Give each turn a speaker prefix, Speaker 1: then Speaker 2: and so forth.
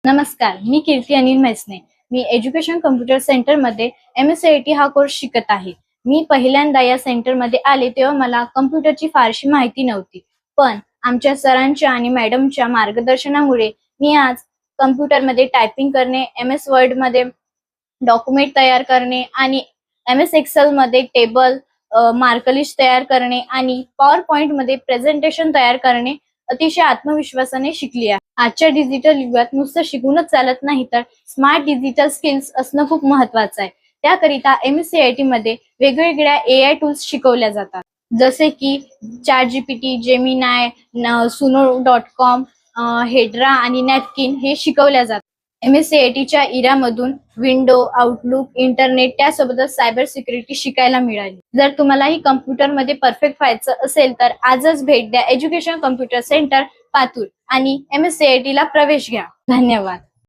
Speaker 1: नमस्कार, मी कीर्ती अनिल मैसने. मी education computer centre मध्ये MSCIT हा कोर्स शिकत आहे. मी पहिल्यांदा या सेंटर मध्ये आले तेव्हा मला कम्प्युटरची फारशी माहिती नव्हती. पण आमच्या सरांच्या आणि मॅडमच्या मार्गदर्शनामुळे मी आज कम्प्युटरमध्ये टायपिंग करणे, MS वर्ड मध्ये डॉक्युमेंट तयार करणे आणि MS एक्सेल मध्ये टेबल, मार्कलिस्ट तयार करणे आणि पॉवर पॉइंट मध्ये प्रेझेंटेशन तयार करणे अतिशय आत्मविश्वासाने शिकली आहे. आजच्या डिजिटल युगात नुसतं शिकूनच चालत नाही, तर स्मार्ट डिजिटल स्किल्स असणं खूप महत्वाचं आहे. त्याकरिता MSCIT मध्ये वेगवेगळ्या AI टूल्स शिकवल्या जातात, जसे की ChatGPT, जेमिनाय, suno.com, हेड्रा आणि नॅपकिन हे शिकवल्या जातात. MSCITच्या इरामधून विंडो, आउटलुक, इंटरनेट त्यासोबतच सायबर सिक्युरिटी शिकायला मिळाली. जर तुम्हालाही कम्प्युटरमध्ये परफेक्ट व्हायचं असेल तर आजच भेट द्या एज्युकेशन कम्प्युटर सेंटर, पातूर आणि MSCIT ला प्रवेश घ्या. धन्यवाद.